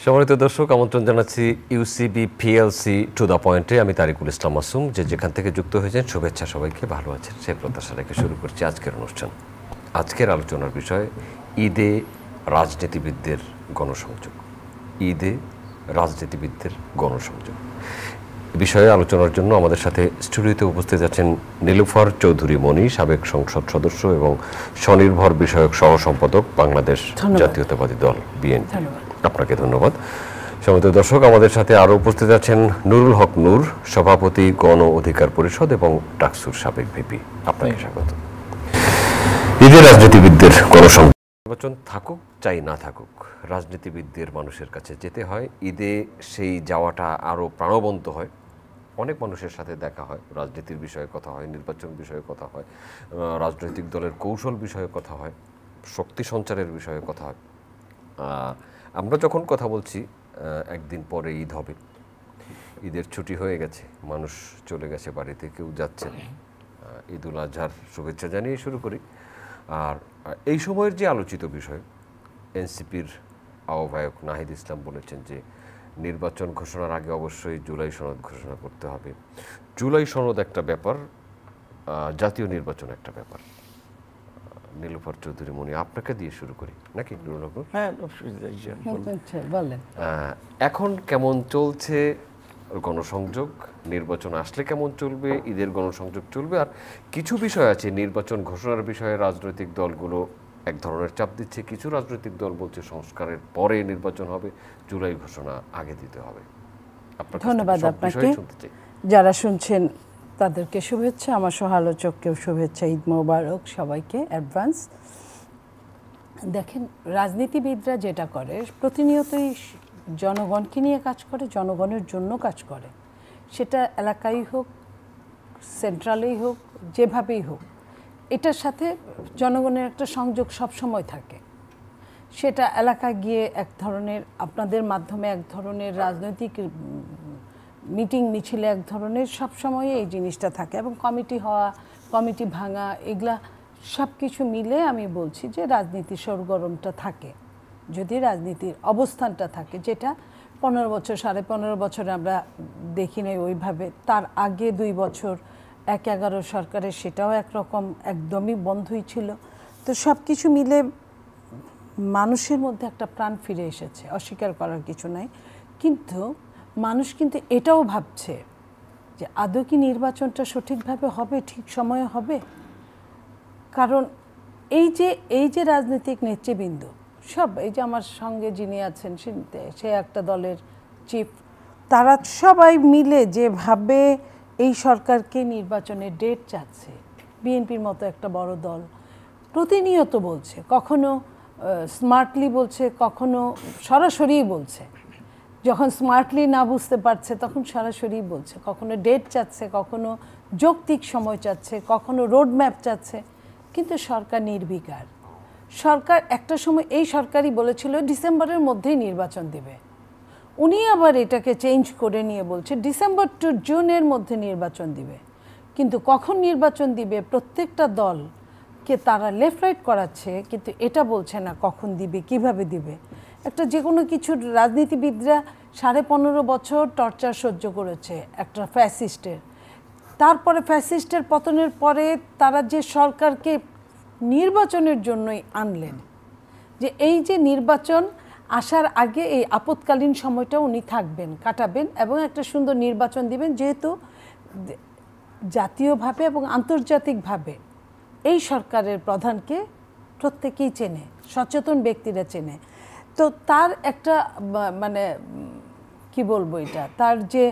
সম্মানিত দর্শক, আমন্ত্রণ জানাচ্ছি ইউসিবি পিএলসি টু দ্য পয়েন্টে। আমি তারিকুল ইসলাম মাসুম। যেখান থেকে যুক্ত হয়েছেন শুভেচ্ছা, সবাইকে ভালো আছেন সেই প্রত্যাশা রেখে শুরু করছি আজকের অনুষ্ঠান। আজকের আলোচনার বিষয় ঈদে রাজনীতিবিদদের গণসংযোগ। ঈদে রাজনীতিবিদদের গণসংযোগ বিষয়ে আলোচনার জন্য আমাদের সাথে স্টুডিওতে উপস্থিত আছেন নীলুফার চৌধুরী মনি, সাবেক সংসদ সদস্য এবং স্বনির্ভর বিষয়ক সহ সম্পাদক, বাংলাদেশ জাতীয়তাবাদী দল বিএনপি। আপনাকে ধন্যবাদ। সম্মানিত দর্শক, আমাদের সাথে আরও উপস্থিত আছেন নুরুল হক নূর, সভাপতি গণ অধিকার পরিষদ এবং ডাকসুর সাবেক ভিপি। আপনাকে স্বাগত। ঈদে রাজনীতিবিদদের গণসংযোগ। নির্বাচন থাকুক চাই না থাকুক, রাজনীতিবিদদের মানুষের কাছে যেতে হয়। ঈদে সেই যাওয়াটা আরও প্রাণবন্ত হয়। অনেক মানুষের সাথে দেখা হয়, রাজনীতির বিষয়ে কথা হয়, নির্বাচন বিষয়ে কথা হয়, রাজনৈতিক দলের কৌশল বিষয়ে কথা হয়, শক্তি সঞ্চারের বিষয়ে কথা হয়। আমরা যখন কথা বলছি একদিন পরে ঈদ হবে, ঈদের ছুটি হয়ে গেছে, মানুষ চলে গেছে বাড়িতে, কেউ যাচ্ছে। ঈদ উল আজহার শুভেচ্ছা জানিয়ে শুরু করি। আর এই সময়ের যে আলোচিত বিষয়, এনসিপির আহ্বায়ক নাহিদ ইসলাম বলেছেন যে নির্বাচন ঘোষণার আগে অবশ্যই জুলাই সনদ ঘোষণা করতে হবে। জুলাই সনদ একটা ব্যাপার, জাতীয় নির্বাচন একটা ব্যাপার। নীলুফার চৌধুরী মনি, আপনাকে দিয়ে শুরু করি নাকি? হ্যাঁ, এখন কেমন চলছে গণসংযোগ? নির্বাচন আসলে কেমন চলবে? ঈদের গণসংযোগ চলবে? আর কিছু বিষয় আছে নির্বাচন ঘোষণার বিষয়ে রাজনৈতিক দলগুলো এক ধরনের চাপ দিচ্ছে, কিছু রাজনৈতিক দল বলছে সংস্কারের পরে নির্বাচন হবে, জুলাই ঘোষণা আগে দিতে হবে। ধন্যবাদ আপনাকে। যারা শুনছেন তাদেরকে শুভেচ্ছা, আমার সহ-আলোচককেও শুভেচ্ছা। ঈদ মোবারক সবাইকে অ্যাডভান্স। দেখেন, রাজনীতিবিদরা যেটা করে প্রতিনিয়তই জনগণকে নিয়ে কাজ করে, জনগণের জন্য কাজ করে। সেটা এলাকায় হোক, সেন্ট্রালেই হোক, যেভাবেই হোক, এটার সাথে জনগণের একটা সংযোগ সবসময় থাকে। সেটা এলাকায় গিয়ে এক ধরনের, আপনাদের মাধ্যমে এক ধরনের রাজনৈতিক মিটিং মিছিলে এক ধরনের, সবসময় এই জিনিসটা থাকে। এবং কমিটি হওয়া, কমিটি ভাঙা, এগুলা সব কিছু মিলে আমি বলছি যে রাজনীতির সরগরমটা থাকে, যদি রাজনীতির অবস্থানটা থাকে, যেটা 15 বছর 15.5 বছর আমরা দেখি নাই ওইভাবে। তার আগে 2 বছর 11 সরকারের সেটাও একরকম একদমই বন্ধই ছিল। তো সব কিছু মিলে মানুষের মধ্যে একটা প্রাণ ফিরে এসেছে, অস্বীকার করার কিছু নাই। কিন্তু মানুষ কিন্তু এটাও ভাবছে যে আদৌ কি নির্বাচনটা সঠিকভাবে হবে, ঠিক সময়ে হবে? কারণ এই যে রাজনৈতিক নেতৃবৃন্দ সব, এই যে আমার সঙ্গে যিনি আছেন সে একটা দলের চিফ, তারা সবাই মিলে যেভাবে এই সরকারকে নির্বাচনের ডেট চাচ্ছে, বিএনপির মতো একটা বড় দল প্রতিনিয়ত বলছে, কখনো স্মার্টলি বলছে, কখনো সরাসরি বলছে। যখন স্মার্টলি না বুঝতে পারছে তখন সরাসরি বলছে, কখনো ডেট চাচ্ছে, কখনো যৌক্তিক সময় চাচ্ছে, কখনো রোডম্যাপ চাচ্ছে। কিন্তু সরকার নির্বিকার। সরকার একটা সময়, এই সরকারই বলেছিল ডিসেম্বরের মধ্যেই নির্বাচন দিবে। উনি আবার এটাকে চেঞ্জ করে নিয়ে বলছে ডিসেম্বর টু জুনের মধ্যে নির্বাচন দিবে। কিন্তু কখন নির্বাচন দিবে প্রত্যেকটা দলকে তারা লেফট রাইট করাচ্ছে, কিন্তু এটা বলছে না কখন দিবে, কিভাবে দিবে। একটা যে কোনো কিছু, রাজনীতিবিদরা 15.5 বছর টর্চার সহ্য করেছে একটা ফ্যাসিস্টের। তারপরে ফ্যাসিস্টের পতনের পরে তারা যে সরকারকে নির্বাচনের জন্যই আনলেন, যে এই যে নির্বাচন আসার আগে এই আপৎকালীন সময়টা উনি থাকবেন, কাটাবেন এবং একটা সুন্দর নির্বাচন দিবেন। যেহেতু জাতীয়ভাবে এবং আন্তর্জাতিকভাবে এই সরকারের প্রধানকে প্রত্যেকেই চেনে, সচেতন ব্যক্তিরা চেনে। তো তার একটা মানে কি বলবো, এটা তার যে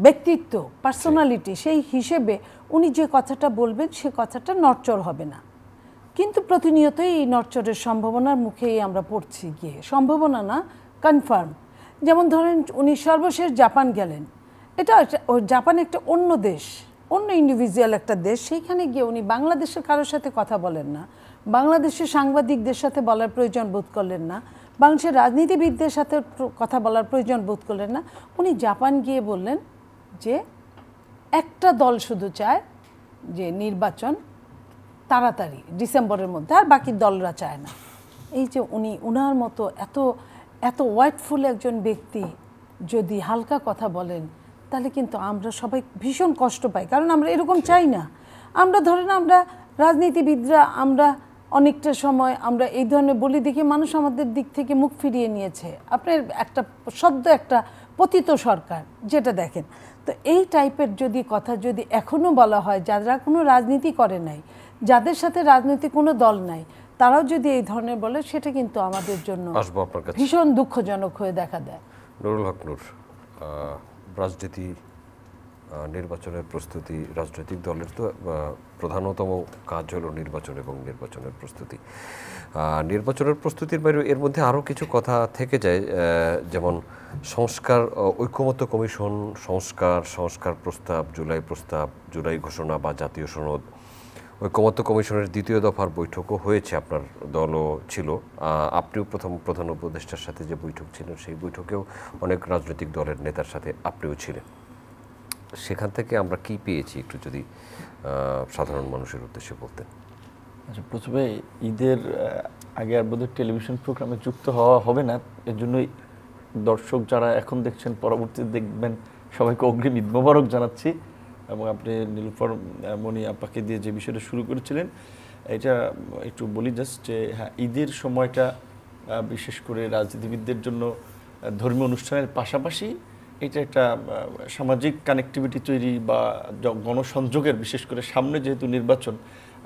ব্যক্তিত্ব, পার্সোনালিটি, সেই হিসেবে উনি যে কথাটা বলবেন সে কথাটা নড়চড় হবে না। কিন্তু প্রতিনিয়তই এই নড়চড়ের সম্ভাবনার মুখেই আমরা পড়ছি গিয়ে, সম্ভাবনা না, কনফার্ম। যেমন ধরেন উনি সর্বশেষ জাপান গেলেন, এটা জাপান একটা অন্য দেশ, অন্য ইন্ডিভিজুয়াল একটা দেশ। সেইখানে গিয়ে উনি বাংলাদেশের কারোর সাথে কথা বলেন না, বাংলাদেশের সাংবাদিকদের সাথে বলার প্রয়োজন বোধ করলেন না, বাংলাদেশের রাজনীতিবিদদের সাথে কথা বলার প্রয়োজন বোধ করলেন না। উনি জাপান গিয়ে বললেন যে একটা দল শুধু চায় যে নির্বাচন তাড়াতাড়ি ডিসেম্বরের মধ্যে, আর বাকি দলরা চায় না। এই যে উনি, উনার মতো এত এত ওয়াইটফুল একজন ব্যক্তি যদি হালকা কথা বলেন তাহলে কিন্তু আমরা সবাই ভীষণ কষ্ট পাই, কারণ আমরা এরকম চাই না। আমরা ধরেন আমরা রাজনীতিবিদরা আমরা অনেকটা সময় আমরা এই ধরনের বলি দেখে মানুষ আমাদের দিক থেকে মুখ ফিরিয়ে নিয়েছে। আপনার একটা সদ্য একটা পতিত সরকার যেটা দেখেন, তো এই টাইপের যদি কথা যদি এখনও বলা হয়, যারা কোনো রাজনীতি করে নাই, যাদের সাথে রাজনৈতিক কোনো দল নাই, তারাও যদি এই ধরনের বলে, সেটা কিন্তু আমাদের জন্য ভীষণ দুঃখজনক হয়ে দেখা দেয়। নুরুল হক নূর, রাজনীতি নির্বাচনের প্রস্তুতি, রাজনৈতিক দলের তো প্রধানতম কাজ হলো নির্বাচন এবং নির্বাচনের প্রস্তুতি। নির্বাচনের প্রস্তুতির বাইরে এর মধ্যে আরও কিছু কথা থেকে যায়, যেমন সংস্কার, ঐকমত্য কমিশন, সংস্কার প্রস্তাব, জুলাই ঘোষণা বা জাতীয় সনদ, ঐকমত্য কমিশনের দ্বিতীয় দফার বৈঠকও হয়েছে, আপনার দলও ছিল, আপনিও প্রধান উপদেষ্টার সাথে যে বৈঠক ছিলেন সেই বৈঠকেও অনেক রাজনৈতিক দলের নেতার সাথে আপনিও ছিলেন। সেখান থেকে আমরা কি পেয়েছি একটু যদি সাধারণ মানুষের উদ্দেশ্যে বলতেন। আচ্ছা, প্রথমে ঈদের আগে আর বোধহয় টেলিভিশন প্রোগ্রামে যুক্ত হওয়া হবে না, এর জন্যই দর্শক যারা এখন দেখছেন পরবর্তীতে দেখবেন সবাইকে অগ্রিম ঈদ মোবারক জানাচ্ছি। এবং আপনি নীলুফার মনি আপাকে দিয়ে যে বিষয়টা শুরু করেছিলেন এটা একটু বলি জাস্ট যে হ্যাঁ, ঈদের সময়টা বিশেষ করে রাজনীতিবিদদের জন্য ধর্মীয় অনুষ্ঠানের পাশাপাশি এটা একটা সামাজিক কানেক্টিভিটি তৈরি বা গণসংযোগের, বিশেষ করে সামনে যেহেতু নির্বাচন,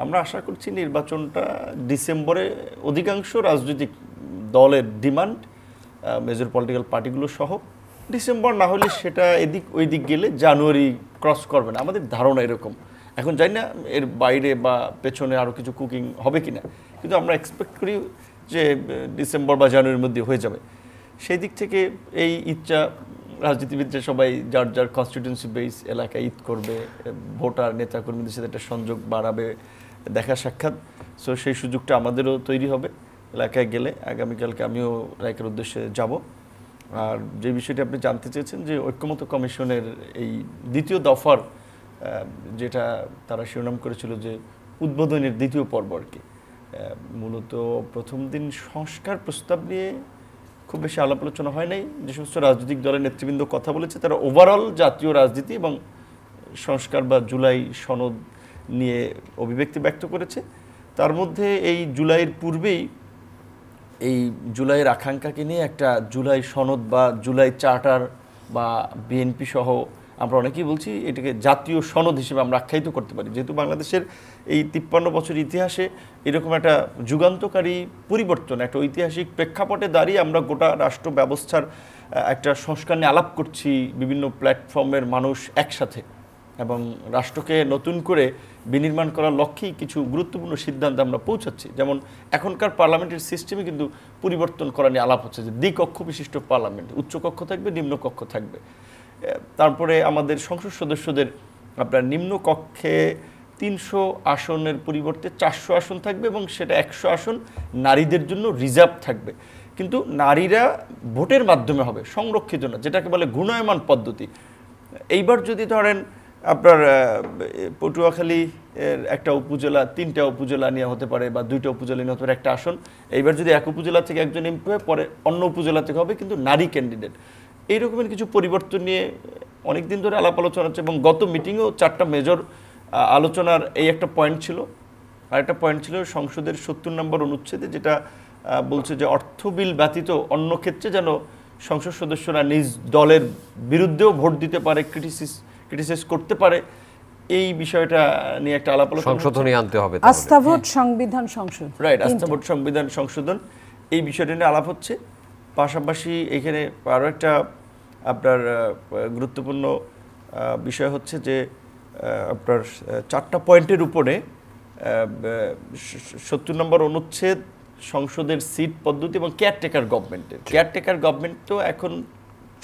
আমরা আশা করছি নির্বাচনটা ডিসেম্বরে অধিকাংশ রাজনৈতিক দলের ডিমান্ড, মেজর পলিটিক্যাল পার্টিগুলো সহ, ডিসেম্বর না হলে সেটা ওই দিক গেলে জানুয়ারি ক্রস করবে না, আমাদের ধারণা এরকম। এখন জানি না এর বাইরে বা পেছনে আরও কিছু কুকিং হবে কিনা, কিন্তু আমরা এক্সপেক্ট করি যে ডিসেম্বর বা জানুয়ারির মধ্যে হয়ে যাবে। সেই দিক থেকে এই ঈদটা রাজনীতিবিদরা সবাই যার যার কনস্টিটিউয়েন্সি বেস এলাকায় ঈদ করবে, ভোটার নেতাকর্মীদের সাথে একটা সংযোগ বাড়াবে, দেখা সাক্ষাৎ। সো সেই সুযোগটা আমাদেরও তৈরি হবে এলাকায় গেলে। আগামীকালকে আমিও রায়কের উদ্দেশ্যে যাব। আর যে বিষয়টি আপনি জানতে চেয়েছেন যে ঐক্যমত্য কমিশনের এই দ্বিতীয় দফার যেটা তারা শিরোনাম করেছিল যে উদ্বোধনের দ্বিতীয় পর্ব আর কি, মূলত প্রথম দিন সংস্কার প্রস্তাব নিয়ে খুব বেশি আলাপ আলোচনা হয় নাই। যে সমস্ত রাজনৈতিক দলের নেতৃবৃন্দ কথা বলেছে তারা ওভারঅল জাতীয় রাজনীতি এবং সংস্কার বা জুলাই সনদ নিয়ে অভিব্যক্তি ব্যক্ত করেছে। তার মধ্যে এই জুলাইয়ের পূর্বেই এই জুলাইয়ের আকাঙ্ক্ষাকে নিয়ে একটা জুলাই সনদ বা জুলাই চার্টার বা বিএনপি সহ আমরা অনেকেই বলছি এটাকে জাতীয় সনদ হিসেবে আমরা আখ্যায়িত করতে পারি, যেহেতু বাংলাদেশের এই 53 বছর ইতিহাসে এরকম একটা যুগান্তকারী পরিবর্তন, একটা ঐতিহাসিক প্রেক্ষাপটে দাঁড়িয়ে আমরা গোটা রাষ্ট্র ব্যবস্থার একটা সংস্কার নিয়ে আলাপ করছি, বিভিন্ন প্ল্যাটফর্মের মানুষ একসাথে, এবং রাষ্ট্রকে নতুন করে বিনির্মাণ করার লক্ষ্যেই কিছু গুরুত্বপূর্ণ সিদ্ধান্ত আমরা পৌঁছাচ্ছি। যেমন এখনকার পার্লামেন্টের সিস্টেমে কিন্তু পরিবর্তন করা নিয়ে আলাপ হচ্ছে, যে দ্বিকক্ষ বিশিষ্ট পার্লামেন্ট, উচ্চকক্ষ থাকবে, নিম্নকক্ষ থাকবে। তারপরে আমাদের সংসদ সদস্যদের আপনার নিম্নকক্ষে 300 আসনের পরিবর্তে 400 আসন থাকবে এবং সেটা 100 আসন নারীদের জন্য রিজার্ভ থাকবে, কিন্তু নারীরা ভোটের মাধ্যমে হবে, সংরক্ষিত না, যেটাকে বলে ঘূর্ণায়মান পদ্ধতি। এইবার যদি ধরেন আপনার পটুয়াখালী একটা উপজেলা 3টা উপজেলা নিয়ে হতে পারে বা 2টা উপজেলা নিয়ে হতে পারে একটা আসন, এইবার যদি এক উপজেলা থেকে একজন এমপি হয়, পরে অন্য উপজেলা থেকে হবে কিন্তু নারী ক্যান্ডিডেট। এইরকমের কিছু পরিবর্তন নিয়ে অনেক দিন ধরে আলাপ আলোচনা হচ্ছে এবং গত মিটিংয়েও 4টা মেজর আলোচনার এই একটা পয়েন্ট ছিল। আরেকটা পয়েন্ট ছিল সংসদের 70 নম্বর অনুচ্ছেদে, যেটা বলছে যে অর্থ বিল ব্যতীত অন্য ক্ষেত্রে যেন সংসদ সদস্যরা নিজ দলের বিরুদ্ধেও ভোট দিতে পারে, ক্রিটিসাইজ করতে পারে। এই বিষয়টা নিয়ে একটা আলাপ আলোচনা, সংশোধনী আনতে হবে, আস্থা ভোট সংবিধান সংশোধন, রাইট, আস্থা ভোট সংবিধান সংশোধন, এই বিষয়টা নিয়ে আলাপ হচ্ছে। পাশাপাশি এখানে আরও একটা আপনার গুরুত্বপূর্ণ বিষয় হচ্ছে যে আপনার 4টা পয়েন্টের উপরে 70 নম্বর অনুচ্ছেদ, সংসদের সিট পদ্ধতি এবং কেয়ারটেকার গভর্নমেন্টের। কেয়ারটেকার গভর্নমেন্ট তো এখন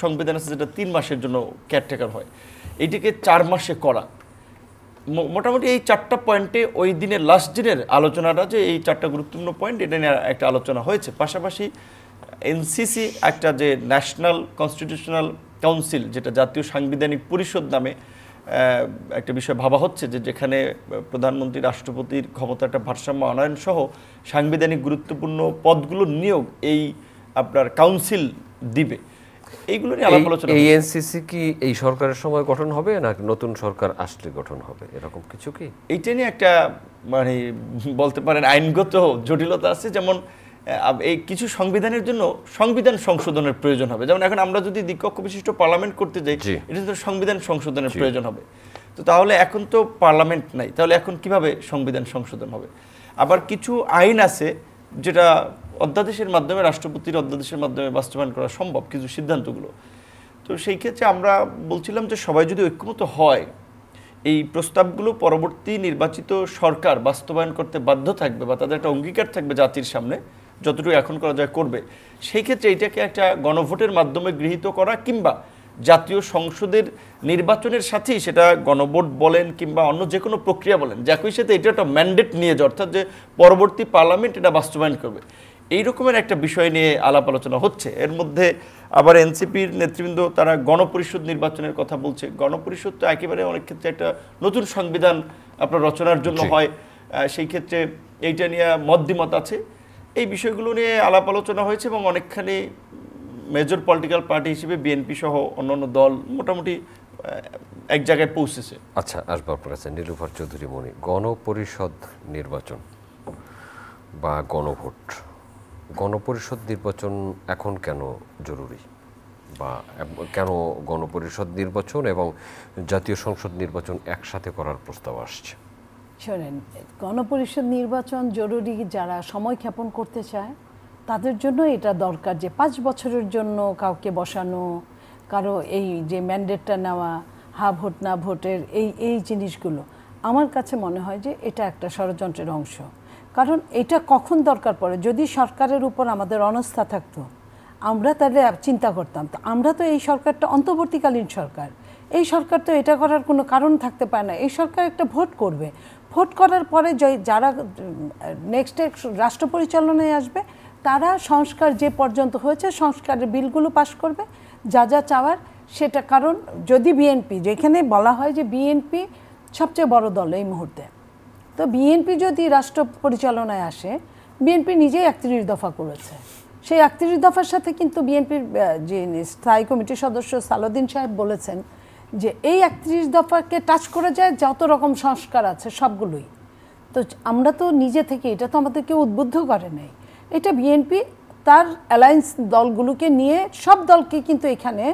সংবিধান আছে যেটা 3 মাসের জন্য কেয়ারটেকার হয়, এইটাকে 4 মাসে করা। মোটামুটি এই 4টা পয়েন্টে ওই দিনের লাস্ট দিনের আলোচনাটা, যে এই 4টা গুরুত্বপূর্ণ পয়েন্ট, এটা নিয়ে একটা আলোচনা হয়েছে। পাশাপাশি এনসিসি একটা যে ন্যাশনাল কনস্টিটিউশনাল কাউন্সিল, যেটা জাতীয় সাংবিধানিক পরিষদ নামে একটা বিষয় ভাবা হচ্ছে, যে যেখানে প্রধানমন্ত্রী রাষ্ট্রপতির ক্ষমতাটা ভারসাম্য আনয়ন সহ সাংবিধানিক গুরুত্বপূর্ণ পদগুলোর নিয়োগ এই আপনার কাউন্সিল দিবে, এইগুলো নিয়ে আলাপ আলোচনা। এই এনসিসি কি এই সরকারের সময় গঠন হবে নাকি নতুন সরকার আসলে গঠন হবে, এরকম কিছু কি? এইটা নিয়ে একটা মানে বলতে পারেন আইনগত জটিলতা আছে। যেমন এই কিছু সংবিধানের জন্য সংবিধান সংশোধনের প্রয়োজন হবে। যেমন এখন আমরা যদি দ্বিকক্ষ বিশিষ্ট পার্লামেন্ট করতে যাই, এটা তো সংবিধান সংশোধনের প্রয়োজন হবে। তো তাহলে এখন তো পার্লামেন্ট নাই, তাহলে এখন কিভাবে সংবিধান সংশোধন হবে? আবার কিছু আইন আছে যেটা অধ্যাদেশের মাধ্যমে, রাষ্ট্রপতির অধ্যাদেশের মাধ্যমে বাস্তবায়ন করা সম্ভব কিছু সিদ্ধান্তগুলো। তো সেই ক্ষেত্রে আমরা বলছিলাম যে সবাই যদি ঐক্যমত হয়, এই প্রস্তাবগুলো পরবর্তী নির্বাচিত সরকার বাস্তবায়ন করতে বাধ্য থাকবে বা তাদের একটা অঙ্গীকার থাকবে জাতির সামনে, যতটুকু এখন করা যায় করবে। সেই ক্ষেত্রে এটাকে একটা গণভোটের মাধ্যমে গৃহীত করা কিংবা জাতীয় সংসদের নির্বাচনের সাথেই সেটা গণভোট বলেন কিংবা অন্য যে কোনো প্রক্রিয়া বলেন, একই সাথে এটা একটা ম্যান্ডেট নিয়ে যায়, অর্থাৎ যে পরবর্তী পার্লামেন্ট এটা বাস্তবায়ন করবে, এই রকমের একটা বিষয় নিয়ে আলাপ আলোচনা হচ্ছে। এর মধ্যে আবার এনসিপির নেতৃবৃন্দ তারা গণপরিষদ নির্বাচনের কথা বলছে। গণপরিষদ তো একেবারে অনেক ক্ষেত্রে একটা নতুন সংবিধান আপনার রচনার জন্য হয়, সেই ক্ষেত্রে এইটা নিয়ে মত আছে। এই বিষয়গুলো নিয়ে আলাপ আলোচনা হয়েছে এবং অনেকখানি মেজর পলিটিক্যাল পার্টি হিসেবে বিএনপি সহ অন্যান্য দল মোটামুটি এক জায়গায় পৌঁছেছে। আচ্ছা, আসবো আপনার কাছে। নীলুফার চৌধুরী মনি, গণপরিষদ নির্বাচন বা গণভোট, গণপরিষদ নির্বাচন এখন কেন জরুরি, বা কেন গণপরিষদ নির্বাচন এবং জাতীয় সংসদ নির্বাচন একসাথে করার প্রস্তাব আসছে? শোনেন, গণপরিষদ নির্বাচন জরুরি যারা সময় ক্ষেপণ করতে চায় তাদের জন্য এটা দরকার, যে 5 বছরের জন্য কাউকে বসানো, কারো এই যে ম্যান্ডেটটা নেওয়া, হা ভোট না ভোটের এই জিনিসগুলো আমার কাছে মনে হয় যে এটা একটা ষড়যন্ত্রের অংশ। কারণ এটা কখন দরকার পড়ে, যদি সরকারের উপর আমাদের অনাস্থা থাকতো আমরা তাহলে চিন্তা করতাম। তো আমরা তো এই সরকারটা অন্তর্বর্তীকালীন সরকার, এই সরকার তো এটা করার কোনো কারণ থাকতে পারে না। এই সরকার একটা ভোট করবে, ভোট করার পরে যারা নেক্সট রাষ্ট্র পরিচালনায় আসবে তারা সংস্কার যে পর্যন্ত হয়েছে সংস্কারের বিলগুলো পাশ করবে, যা যা চাওয়ার সেটা। কারণ যদি বিএনপি, যেখানে বলা হয় যে বিএনপি সবচেয়ে বড় দল এই মুহূর্তে, তো বিএনপি যদি রাষ্ট্র পরিচালনায় আসে, বিএনপি নিজেই 31 দফা করেছে, সেই 31 দফার সাথে কিন্তু বিএনপির যে স্থায়ী কমিটির সদস্য সালাউদ্দিন সাহেব বলেছেন যে এই 31 দফাকে টাচ করে যায় যত রকম সংস্কার আছে সবগুলোই। তো আমরা তো নিজে থেকে, এটা তো আমাদেরকে উদ্বুদ্ধ করে নেই, এটা বিএনপি তার অ্যালায়েন্স দলগুলোকে নিয়ে সব দলকে কিন্তু এখানে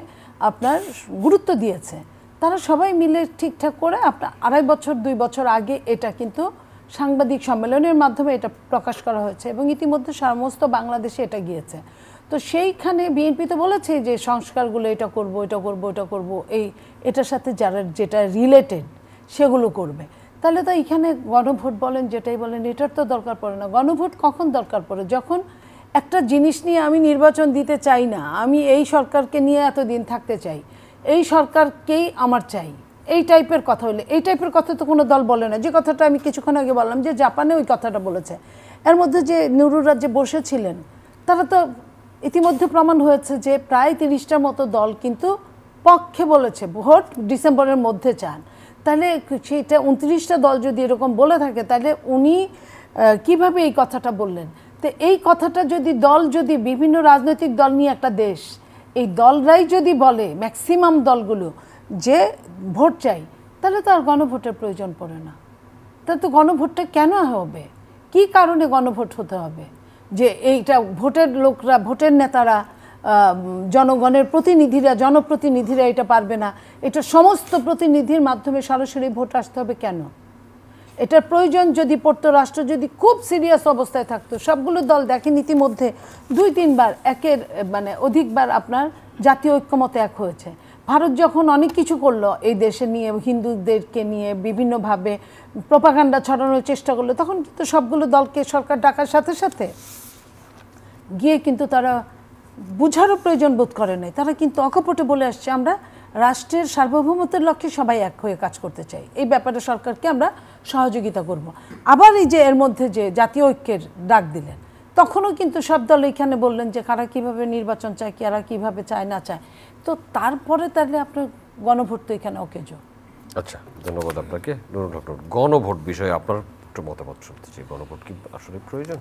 আপনার গুরুত্ব দিয়েছে। তারা সবাই মিলে ঠিকঠাক করে আপনার 2.5 বছর 2 বছর আগে এটা কিন্তু সাংবাদিক সম্মেলনের মাধ্যমে এটা প্রকাশ করা হয়েছে এবং ইতিমধ্যে সমস্ত বাংলাদেশে এটা গিয়েছে। তো সেইখানে বিএনপি তো বলেছে যে সংস্কারগুলো এটা করব, এটা করব, এটা করব, এটার সাথে যারা যেটা রিলেটেড সেগুলো করবে। তাহলে তো এখানে গণভোট বলেন যেটাই বলেন এটার তো দরকার পড়ে না। গণভোট কখন দরকার পড়ে? যখন একটা জিনিস নিয়ে আমি নির্বাচন দিতে চাই না, আমি এই সরকারকে নিয়ে এতদিন থাকতে চাই, এই সরকারকেই আমার চাই, এই টাইপের কথা হলে, এই টাইপের কথা তো কোনো দল বলে না। যে কথাটা আমি কিছুক্ষণ আগে বললাম যে জাপানে ওই কথাটা বলেছে, এর মধ্যে যে নুরুর রাজ্যে বসেছিলেন তারা তো ইতিমধ্যে প্রমাণ হয়েছে যে প্রায় 30টার মতো দল কিন্তু পক্ষে বলেছে ভোট ডিসেম্বরের মধ্যে চান। তাহলে সেটা 29টা দল যদি এরকম বলে থাকে তাহলে উনি কিভাবে এই কথাটা বললেন? তো এই কথাটা যদি বিভিন্ন রাজনৈতিক দল নিয়ে একটা দেশ, এই দলরাই যদি বলে ম্যাক্সিমাম দলগুলো যে ভোট চাই, তাহলে তো আর গণভোটের প্রয়োজন পড়ে না। তাহলে তো গণভোটটা কেন হবে? কি কারণে গণভোট হতে হবে? যে এইটা ভোটের লোকরা, ভোটের নেতারা, জনগণের প্রতিনিধিরা, জনপ্রতিনিধিরা এটা পারবে না, এটা সমস্ত প্রতিনিধির মাধ্যমে সরাসরি ভোট আসতে হবে কেন? এটার প্রয়োজন যদি পড়তো, রাষ্ট্র যদি খুব সিরিয়াস অবস্থায় থাকতো, সবগুলো দল দেখেন ইতিমধ্যে 2-3 বার অধিকবার আপনার জাতীয় ঐক্যমতে এক হয়েছে। ভারত যখন অনেক কিছু করলো এই দেশে নিয়ে, হিন্দুদেরকে নিয়ে বিভিন্নভাবে প্রোপাগান্ডা ছড়ানোর চেষ্টা করলো, তখন কিন্তু সবগুলো দলকে সরকার ডাকার সাথে সাথে গিয়ে কিন্তু তারা বুঝারও প্রয়োজন বোধ করে নাই। তারা কিন্তু অকপটে বলে আসছে আমরা রাষ্ট্রের সার্বভৌমত্বের লক্ষ্যে সবাই এক হয়ে কাজ করতে চাই, এই ব্যাপারে সরকারকে আমরা সহযোগিতা করব। আবার এই যে এর মধ্যে যে জাতীয় ঐক্যের ডাক দিলেন, তখনও কিন্তু সব দল এখানে বললেন যে কারা কীভাবে নির্বাচন চায়, কারা কীভাবে চায় না চায়। তো তারপরে তাহলে আপনার গণভোট তো এখানে অকেজো। আচ্ছা, ধন্যবাদ আপনাকে। নুরুল হক, গণভোট বিষয়ে আপনার একটু মতামত শুনতে চাই। গণভোট কি আসলে প্রয়োজন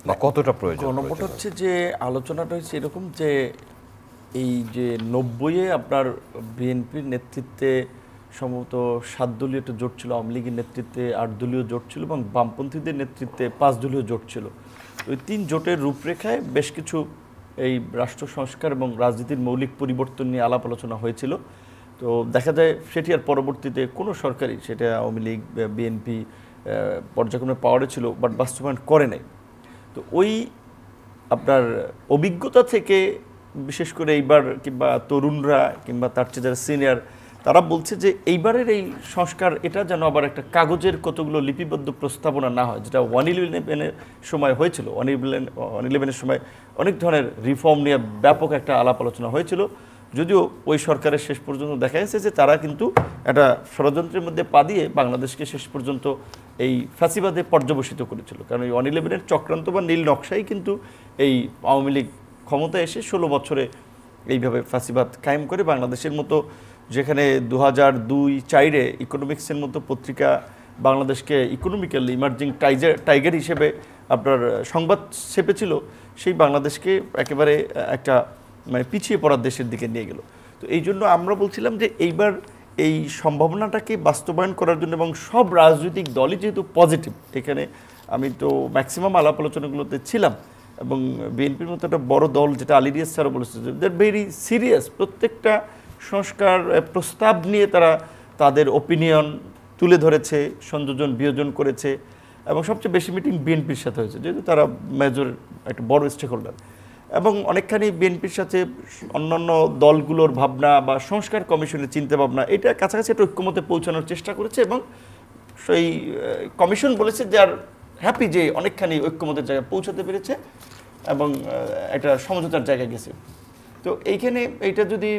বা কতটা প্রয়োজন? গণভোট হচ্ছে যে আলোচনাটা হচ্ছে এরকম যে এই যে 90-এ আপনার বিএনপির নেতৃত্বে সম্ভবত 7 দলীয় একটা জোট ছিল, আওয়ামী লীগের নেতৃত্বে 8 দলীয় জোট ছিল এবং বামপন্থীদের নেতৃত্বে 5 দলীয় জোট ছিল। ওই 3 জোটের রূপরেখায় বেশ কিছু এই রাষ্ট্র সংস্কার এবং রাজনীতির মৌলিক পরিবর্তন নিয়ে আলাপ আলোচনা হয়েছিল। তো দেখা যায় সেটি আর পরবর্তীতে কোনো সরকারই, সেটা আওয়ামী লীগ, বিএনপি পর্যায়ক্রমে পাওয়ারে ছিল, বাট বাস্তবায়ন করে নাই। তো ওই আপনার অভিজ্ঞতা থেকে বিশেষ করে এইবার কিংবা তরুণরা কিংবা তার চেয়ে যারা সিনিয়র তারা বলছে যে এইবারের এই সংস্কার এটা যেন আবার একটা কাগজের কতগুলো লিপিবদ্ধ প্রস্তাবনা না হয়, যেটা 1/11-এর সময় হয়েছিল। 1/11-এর সময় অনেক ধরনের রিফর্ম নিয়ে ব্যাপক একটা আলাপ আলোচনা হয়েছিল, যদিও ওই সরকারের শেষ পর্যন্ত দেখা গেছে যে তারা কিন্তু একটা ষড়যন্ত্রের মধ্যে পা দিয়ে বাংলাদেশকে শেষ পর্যন্ত এই ফ্যাসিবাদে পর্যবসিত করেছিল। কারণ এই 1/11-এর চক্রান্ত বা নীল নকশাই কিন্তু এই আওয়ামী লীগ ক্ষমতায় এসে 16 বছরে এইভাবে ফ্যাসিবাদ কায়েম করে বাংলাদেশের মতো, যেখানে 2002-04-এ ইকোনমিক্সের মতো পত্রিকা বাংলাদেশকে ইকোনমিক্যালি ইমার্জিং টাইগার হিসেবে আপনার সংবাদ ছেপেছিল, সেই বাংলাদেশকে একেবারে একটা মানে পিছিয়ে পড়ার দেশের দিকে নিয়ে গেল। তো এই জন্য আমরা বলছিলাম যে এইবার এই সম্ভাবনাটাকে বাস্তবায়ন করার জন্য এবং সব রাজনৈতিক দলই যেহেতু পজিটিভ, এখানে আমি তো ম্যাক্সিমাম আলাপ আলোচনাগুলোতে ছিলাম, এবং বিএনপির মতো একটা বড় দল, যেটা আলী রিয়াজ স্যারও বলেছে, দে আর ভেরি সিরিয়াস, প্রত্যেকটা সংস্কার প্রস্তাব নিয়ে তারা তাদের ওপিনিয়ন তুলে ধরেছে, সংযোজন বিয়োজন করেছে, এবং সবচেয়ে বেশি মিটিং বিএনপির সাথে হয়েছে, যেহেতু তারা মেজর একটা বড় স্টেক হোল্ডার, এবং অনেকখানি বিএনপির সাথে অন্যান্য দলগুলোর ভাবনা বা সংস্কার কমিশনের চিন্তা ভাবনা এটা কাছাকাছি একটা ঐক্যমতে পৌঁছানোর চেষ্টা করেছে, এবং সেই কমিশন বলেছে যে আর হ্যাপি যে অনেকখানি ঐক্যমতের জায়গায় পৌঁছাতে পেরেছে এবং একটা সমঝোতার জায়গায় গেছে। তো এইখানে এইটা যদি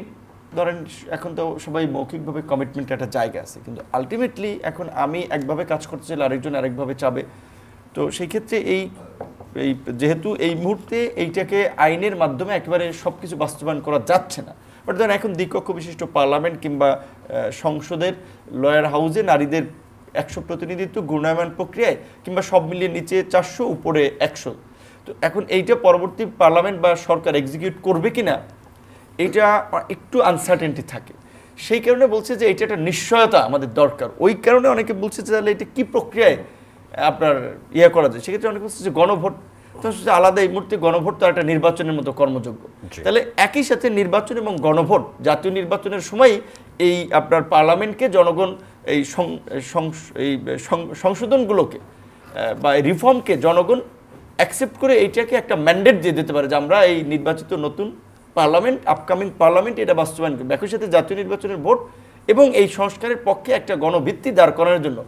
ধরেন, এখন তো সবাই মৌখিকভাবে কমিটমেন্ট একটা জায়গা আছে, কিন্তু আলটিমেটলি এখন আমি একভাবে কাজ করতে চাইলে আরেকজন আরেকভাবে চাবে। তো সেই ক্ষেত্রে এই যেহেতু এই মুহূর্তে এইটাকে আইনের মাধ্যমে একেবারে সব কিছু বাস্তবায়ন করা যাচ্ছে না, বাট ধরেন এখন দ্বিকক্ষ বিশিষ্ট পার্লামেন্ট কিংবা সংসদের লয়ার হাউসে নারীদের 100 প্রতিনিধিত্ব ঘূর্ণায়মান প্রক্রিয়ায় কিংবা সব মিলিয়ে নিচে 400 উপরে 100। তো এখন এইটা পরবর্তী পার্লামেন্ট বা সরকার এক্সিকিউট করবে কিনা এইটা একটু আনসার্টেনটি থাকে, সেই কারণে বলছে যে এইটা একটা নিশ্চয়তা আমাদের দরকার। ওই কারণে অনেকে বলছে যে তাহলে এটা কী প্রক্রিয়ায় আপনার ইয়ে করা যায়। সেক্ষেত্রে অনেকে বলছে যে গণভোট তো আলাদা, এই মুহূর্তে গণভোট তো একটা নির্বাচনের মতো কর্মযোগ্য, তাহলে একই সাথে নির্বাচন এবং গণভোট, জাতীয় নির্বাচনের সময় এই আপনার পার্লামেন্টকে জনগণ এই সংশোধনগুলোকে বা রিফর্মকে জনগণ অ্যাকসেপ্ট করে এইটাকে একটা ম্যান্ডেট দিয়ে দিতে পারে যে আমরা এই নির্বাচিত নতুন পার্লামেন্ট, আপকামিং পার্লামেন্ট এটা বাস্তবায়ন করবে। একই সাথে জাতীয় নির্বাচনের ভোট এবং এই সংস্কারের পক্ষে একটা গণভিত্তি দাঁড় করানোর জন্য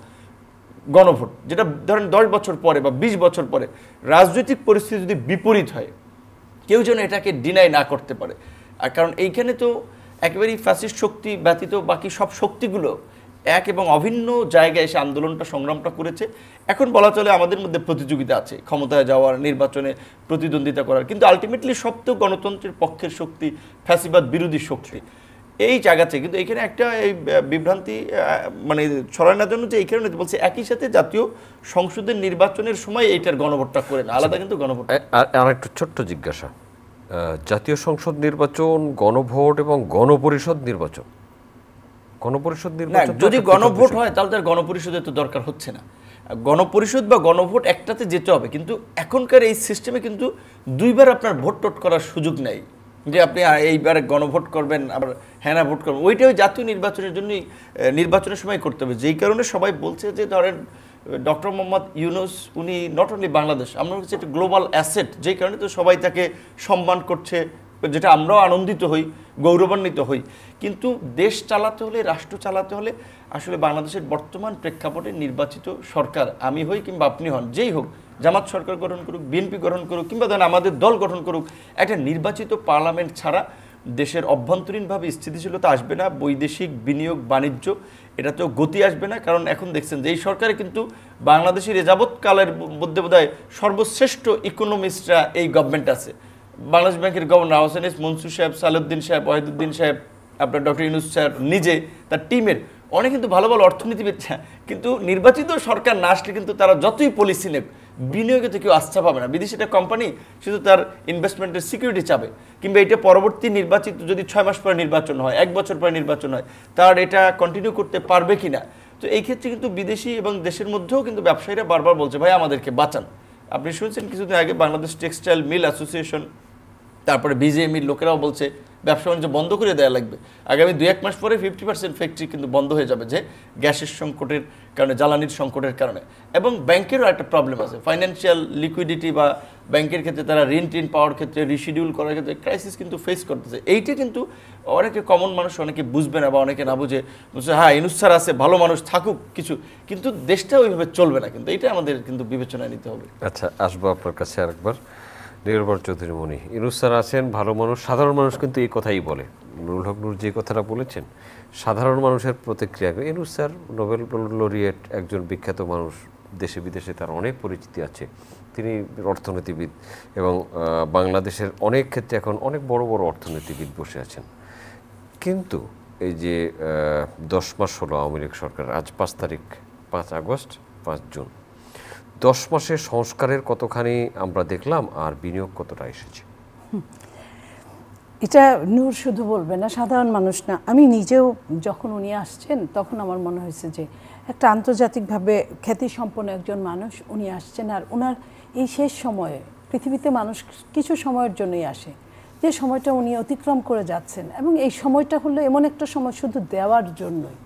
গণভোট, যেটা ধরেন 10 বছর পরে বা 20 বছর পরে রাজনৈতিক পরিস্থিতি যদি বিপরীত হয়, কেউ যেন এটাকে ডিনাই না করতে পারে। আর কারণ এইখানে তো একেবারেই ফ্যাসিস্ট শক্তি ব্যতীত বাকি সব শক্তিগুলো এক এবং অভিন্ন জায়গায় এসে আন্দোলনটা সংগ্রামটা করেছে। এখন বলা চলে আমাদের মধ্যে প্রতিযোগিতা আছে ক্ষমতায় যাওয়ার, নির্বাচনে প্রতিদ্বন্দ্বিতা করার, কিন্তু আলটিমেটলি সব তো গণতন্ত্রের পক্ষের শক্তি, ফ্যাসিবাদ বিরোধী শক্তি এই জায়গাতে। কিন্তু এখানে একটা এই বিভ্রান্তি মানে ছড়ানোর জন্য যে এই কারণে বলছে একই সাথে জাতীয় সংসদের নির্বাচনের সময় এইটার গণভোটটা করে না, আলাদা কিন্তু গণভোট। আর একটু ছোট্ট জিজ্ঞাসা, জাতীয় সংসদ নির্বাচন, গণভোট এবং গণপরিষদ নির্বাচন, যদি গণভোট হয় তাহলে তার গণপরিষদের তো দরকার হচ্ছে না। গণপরিষদ বা গণভোট একটাতে যেতে হবে, কিন্তু এখনকার এই সিস্টেমে কিন্তু দুইবার আপনার ভোট টোট করার সুযোগ নেই যে আপনি এইবার গণভোট করবেন আবার হ্যাঁ ভোট করবেন। ওইটাই জাতীয় নির্বাচনের জন্যই নির্বাচনের সময় করতে হবে। যেই কারণে সবাই বলছে যে ধরেন ডক্টর মোহাম্মদ ইউনূস উনি নট অনলি বাংলাদেশ, আমরা হচ্ছে একটা গ্লোবাল অ্যাসেট, যেই কারণে তো সবাই তাকে সম্মান করছে, যেটা আমরাও আনন্দিত হই, গৌরবান্বিত হই। কিন্তু দেশ চালাতে হলে, রাষ্ট্র চালাতে হলে আসলে বাংলাদেশের বর্তমান প্রেক্ষাপটে নির্বাচিত সরকার, আমি হই কিংবা আপনি হন, যেই হোক, জামাত সরকার গঠন করুক, বিএনপি গঠন করুক, কিংবা ধরেন আমাদের দল গঠন করুক, একটা নির্বাচিত পার্লামেন্ট ছাড়া দেশের অভ্যন্তরীণভাবে স্থিতিশীলতা আসবে না, বৈদেশিক বিনিয়োগ বাণিজ্য এটাতেও গতি আসবে না। কারণ এখন দেখছেন যে এই সরকারে কিন্তু বাংলাদেশের এযাবৎকালের মধ্যে বোধহয় সর্বশ্রেষ্ঠ ইকোনমিস্টরা এই গভর্নমেন্ট আছে। বাংলাদেশ ব্যাংকের গভর্নর হোসেন মনসুর সাহেব, সালেউদ্দিন সাহেব, ওয়াহিদুদ্দিন সাহেব, আপনার ডক্টর ইউনূস সাহেব নিজে, তার টিমের অনেক কিন্তু ভালো ভালো অর্থনীতিবিদ, কিন্তু নির্বাচিত সরকার না আসলে কিন্তু তারা যতই পলিসি নেক বিনিয়োগে তো কেউ আস্থা পাবে না। বিদেশি একটা কোম্পানি শুধু তার ইনভেস্টমেন্টের সিকিউরিটি চাবে, কিংবা এটা পরবর্তী নির্বাচিত যদি 6 মাস পরে নির্বাচন হয়, 1 বছর পরে নির্বাচন হয়, তার এটা কন্টিনিউ করতে পারবে কিনা। তো এই ক্ষেত্রে কিন্তু বিদেশি এবং দেশের মধ্যেও কিন্তু ব্যবসায়ীরা বারবার বলছে ভাই আমাদেরকে বাঁচান। আপনি শুনছেন কিছুদিন আগে বাংলাদেশ টেক্সটাইল মিল অ্যাসোসিয়েশন, তারপরে বিজেএমির লোকেরাও বলছে ব্যবসা বাণিজ্য বন্ধ করে দেওয়া লাগবে। আগামী 2-1 মাস পরে 50% ফ্যাক্টরি কিন্তু বন্ধ হয়ে যাবে, যে গ্যাসের সংকটের কারণে, জ্বালানির সংকটের কারণে। এবং ব্যাংকেরও একটা প্রবলেম আছে, ফাইন্যান্সিয়াল লিকুইডিটি বা ব্যাংকের ক্ষেত্রে তারা ঋণ পাওয়ার ক্ষেত্রে, রিশিডিউল করার ক্ষেত্রে ক্রাইসিস কিন্তু ফেস করতেছে। এইটা কিন্তু অনেকে কমন মানুষ অনেকে বুঝবে না বা অনেকে না বুঝে হ্যাঁ ইউনূস স্যার আছে, ভালো মানুষ থাকুক কিছু, কিন্তু দেশটা ওইভাবে চলবে না। কিন্তু এইটা আমাদের কিন্তু বিবেচনায় নিতে হবে। আচ্ছা, আসবো আপনার কাছে আরেকবার। নীরবর চৌধুরী মনি, ইউনূস স্যার আছেন, ভালো মানুষ, সাধারণ মানুষ কিন্তু এই কথাই বলে। নুরুল হক নূর যে কথাটা বলেছেন, সাধারণ মানুষের প্রতিক্রিয়া, ইউনূস স্যার নোবেল লরিয়েট, একজন বিখ্যাত মানুষ, দেশে বিদেশে তার অনেক পরিচিতি আছে, তিনি অর্থনীতিবিদ এবং বাংলাদেশের অনেক ক্ষেত্রে এখন অনেক বড় বড় অর্থনীতিবিদ বসে আছেন। কিন্তু এই যে 10 মাস হলো আওয়ামী লীগ সরকার, আজ 5 তারিখ, 5 আগস্ট, 5 জুন, 10 মাসের সংস্কারের কতখানি আমরা দেখলাম আর বিনিয়োগ কতটা এসেছে? এটা নূর শুধু বলবে না, সাধারণ মানুষ না, আমি নিজেও যখন উনি আসছেন তখন আমার মনে হয়েছে যে একটা আন্তর্জাতিকভাবে খ্যাতিসম্পন্ন একজন মানুষ উনি আসছেন। আর ওনার এই শেষ সময়ে, পৃথিবীতে মানুষ কিছু সময়ের জন্যই আসে, যে সময়টা উনি অতিক্রম করে যাচ্ছেন, এবং এই সময়টা হলো এমন একটা সময় শুধু দেওয়ার জন্যই,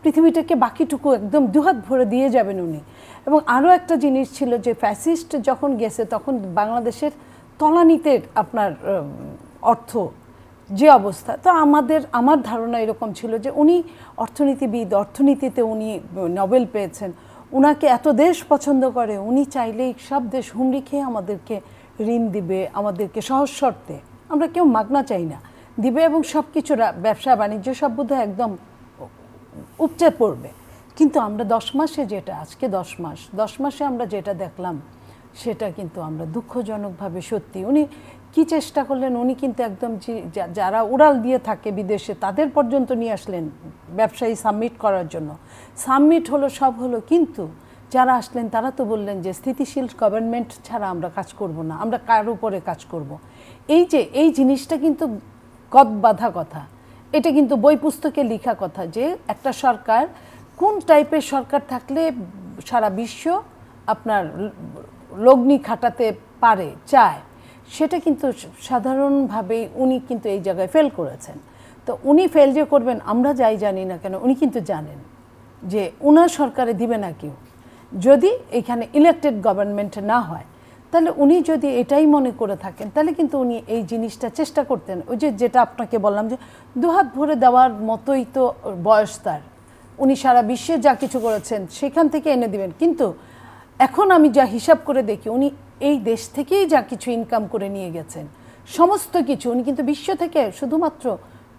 পৃথিবীটাকে বাকিটুকু একদম দুহাত ভরে দিয়ে যাবেন উনি। এবং আরও একটা জিনিস ছিল যে ফ্যাসিস্ট যখন গেছে তখন বাংলাদেশের তলানিতে আপনার অর্থ যে অবস্থা, তো আমার ধারণা এরকম ছিল যে উনি অর্থনীতিবিদ, অর্থনীতিতে উনি নোবেল পেয়েছেন, উনাকে এত দেশ পছন্দ করে, উনি চাইলেই সব দেশ হুমড়ি খেয়ে আমাদেরকে ঋণ দিবে, আমাদেরকে সহজ শর্তে, আমরা কেউ মাগনা চাই না, দিবে, এবং সব কিছু ব্যবসা বাণিজ্য সব বোধহয় একদম উপচে পড়বে। কিন্তু আমরা 10 মাসে যেটা, আজকে 10 মাসে আমরা যেটা দেখলাম সেটা কিন্তু আমরা দুঃখজনকভাবে, সত্যি উনি কি চেষ্টা করলেন, উনি কিন্তু একদম যারা উড়াল দিয়ে থাকে বিদেশে তাদের পর্যন্ত নিয়ে আসলেন ব্যবসায়ী সাবমিট করার জন্য। সাবমিট হলো, সব হলো, কিন্তু যারা আসলেন তারা তো বললেন যে স্থিতিশীল গভর্নমেন্ট ছাড়া আমরা কাজ করব না, আমরা কার উপরে কাজ করব। এই জিনিসটা কিন্তু গদ বাঁধা কথা, এটা কিন্তু বই পুস্তকে লেখা কথা, যে একটা সরকার কোন টাইপের সরকার থাকলে সারা বিশ্ব আপনার লগ্নি খাটাতে পারে, চায়, সেটা কিন্তু সাধারণভাবেই উনি কিন্তু এই জায়গায় ফেল করেছেন। তো উনি ফেল যে করবেন আমরা যাই জানি না কেন, উনি কিন্তু জানেন যে ওনার সরকারে দিবে না কেউ, যদি এখানে ইলেকটেড গভর্নমেন্ট না হয়, তাহলে উনি যদি এটাই মনে করে থাকেন তাহলে কিন্তু উনি এই জিনিসটা চেষ্টা করতেন। ওই যেটা আপনাকে বললাম যে দুহাত ভরে দেওয়ার মতোই তো বয়স তার, উনি সারা বিশ্বে যা কিছু করেছেন সেখান থেকে এনে দিবেন। কিন্তু এখন আমি যা হিসাব করে দেখি, উনি এই দেশ থেকেই যা কিছু ইনকাম করে নিয়ে গেছেন, সমস্ত কিছু উনি কিন্তু বিশ্ব থেকে শুধুমাত্র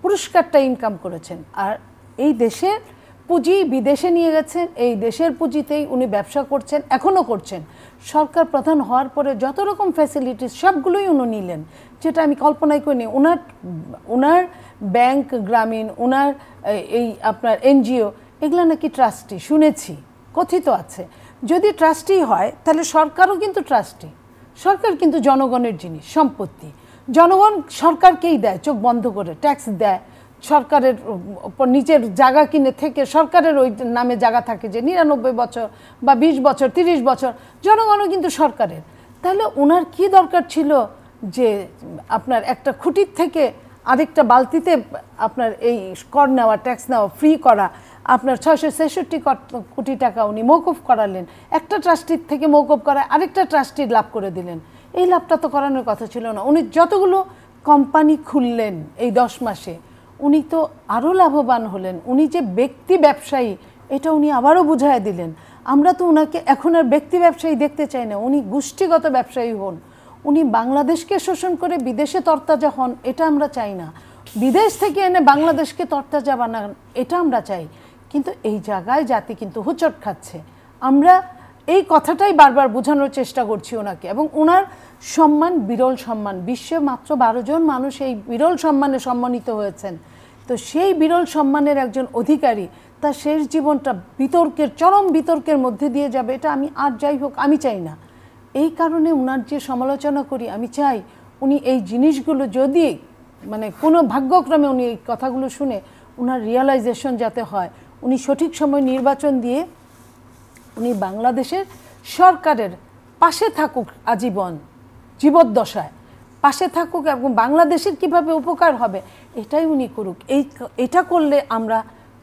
পুরস্কারটা ইনকাম করেছেন, আর এই দেশের পুঁজি বিদেশে নিয়ে গেছেন, এই দেশের পুঁজিতেই উনি ব্যবসা করছেন, এখনও করছেন। সরকার প্রধান হওয়ার পরে যত রকম ফ্যাসিলিটিস সবগুলোই উনি নিলেন, যেটা আমি কল্পনাই করিনি। ওনার ব্যাংক, গ্রামীণ, ওনার এই আপনার এনজিও, এগুলো নাকি ট্রাস্টি, শুনেছি, কথিত আছে। যদি ট্রাস্টি হয় তাহলে সরকারও কিন্তু ট্রাস্টি, সরকার কিন্তু জনগণের জিনিস, সম্পত্তি, জনগণ সরকারকেই দেয়, চোখ বন্ধ করে ট্যাক্স দেয়, সরকারের নিজের জায়গা কিনে থেকে সরকারের ওই নামে জায়গা থাকে যে 99 বছর বা 20 বছর 30 বছর, জনগণও কিন্তু সরকারের। তাহলে ওনার কি দরকার ছিল যে আপনার একটা খুঁটির থেকে আরেকটা বালতিতে আপনার এই কর নেওয়া, ট্যাক্স নেওয়া, ফ্রি করা, আপনার 666 কোটি টাকা উনি মওকুফ করালেন, একটা ট্রাস্টির থেকে মওকুফ করা আরেকটা ট্রাস্টির লাভ করে দিলেন। এই লাভটা তো করানোর কথা ছিল না। উনি যতগুলো কোম্পানি খুললেন এই 10 মাসে, উনি তো আরও লাভবান হলেন। উনি যে ব্যক্তি ব্যবসায়ী, এটা উনি আবারও বুঝায় দিলেন। আমরা তো ওনাকে এখন আর ব্যক্তি ব্যবসায়ী দেখতে চাই না, উনি গোষ্ঠীগত ব্যবসায়ী হন। উনি বাংলাদেশকে শোষণ করে বিদেশে তরতাজা হন, এটা আমরা চাই না। বিদেশ থেকে এনে বাংলাদেশকে তরতাজা বানান, এটা আমরা চাই। কিন্তু এই জায়গায় জাতি কিন্তু হোঁচট খাচ্ছে। আমরা এই কথাটাই বারবার বোঝানোর চেষ্টা করছি ওনাকে, এবং ওনার সম্মান বিরল সম্মান, বিশ্বে মাত্র 12 জন মানুষ এই বিরল সম্মানে সম্মানিত হয়েছেন। তো সেই বিরল সম্মানের একজন অধিকারী, তার শেষ জীবনটা বিতর্কের চরম বিতর্কের মধ্যে দিয়ে যাবে, এটা আমি আর যাই হোক আমি চাই না। এই কারণে ওনার যে সমালোচনা করি, আমি চাই উনি এই জিনিসগুলো যদি মানে কোনো ভাগ্যক্রমে উনি এই কথাগুলো শুনে ওনার রিয়ালাইজেশন যাতে হয়, উনি সঠিক সময় নির্বাচন দিয়ে উনি বাংলাদেশের সরকারের পাশে থাকুক, আজীবন জীবদ্দশায় পাশে থাকুক এবং বাংলাদেশের কিভাবে উপকার হবে এটাই উনি করুক। এটা করলে আমরা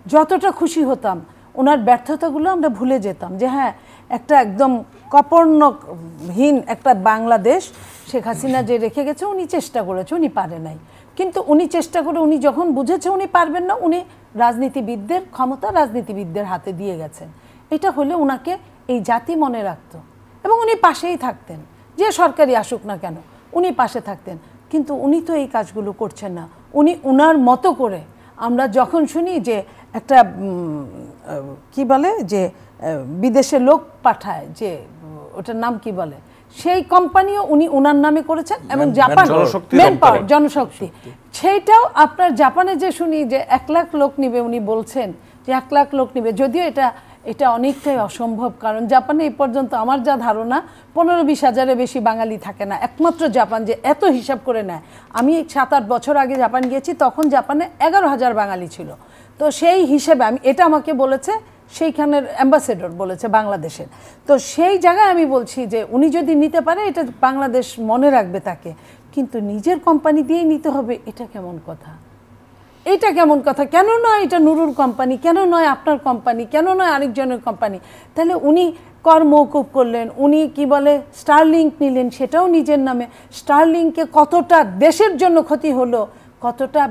যতটা খুশি হতাম, ওনার ব্যর্থতাগুলো আমরা ভুলে যেতাম যে হ্যাঁ একটা একদম কপর্ণহীন একটা বাংলাদেশ শেখ হাসিনা যে রেখে গেছে, উনি চেষ্টা করেছে, উনি পারে নাই। কিন্তু উনি চেষ্টা করে উনি যখন বুঝেছে উনি পারবেন না, উনি রাজনীতিবিদদের ক্ষমতা রাজনীতিবিদদের হাতে দিয়ে গেছেন। এটা হলে ওনাকে এই জাতি মনে রাখতো এবং উনি পাশেই থাকতেন, যে সরকারি আসুক না কেন উনি পাশে থাকতেন। কিন্তু উনি তো এই কাজগুলো করছেন না। উনি উনার মতো করে, আমরা যখন শুনি যে একটা কি বলে যে বিদেশে লোক পাঠায়, যে ওটার নাম কি বলে, সেই কোম্পানিও উনি উনার নামে করেছেন এবং জাপান মেন পাওয়ার জনশক্তি, সেইটাও আপনার জাপানে যে শুনি যে 1 লাখ লোক নিবে, উনি বলছেন যে 1 লাখ লোক নিবে, যদিও এটা অনেকটাই অসম্ভব। কারণ জাপানে এই পর্যন্ত আমার যা ধারণা 15-20 হাজারের বেশি বাঙালি থাকে না, একমাত্র জাপান যে এত হিসাব করে নেয়। আমি 7-8 বছর আগে জাপান গিয়েছি, তখন জাপানে 11,000 বাঙালি ছিল। তো সেই হিসেবে এটা আমাকে বলেছে সেইখানের অ্যাম্বাসেডর বলেছে বাংলাদেশের। তো সেই জায়গায় আমি বলছি যে উনি যদি নিতে পারে এটা বাংলাদেশ মনে রাখবে তাকে, কিন্তু নিজের কোম্পানি দিয়েই নিতে হবে, এটা কেমন কথা? এটা কেমন কথা? কেন নয় এটা নুরুর কোম্পানি, কেন নয় আপনার কোম্পানি, কেন নয় আরেকজনের কোম্পানি? তাহলে উনি কর মওকুফ করলেন, উনি কি বলে স্টারলিংক নিলেন, সেটাও নিজের নামে। স্টারলিংকে কতটা দেশের জন্য ক্ষতি হলো, কতটা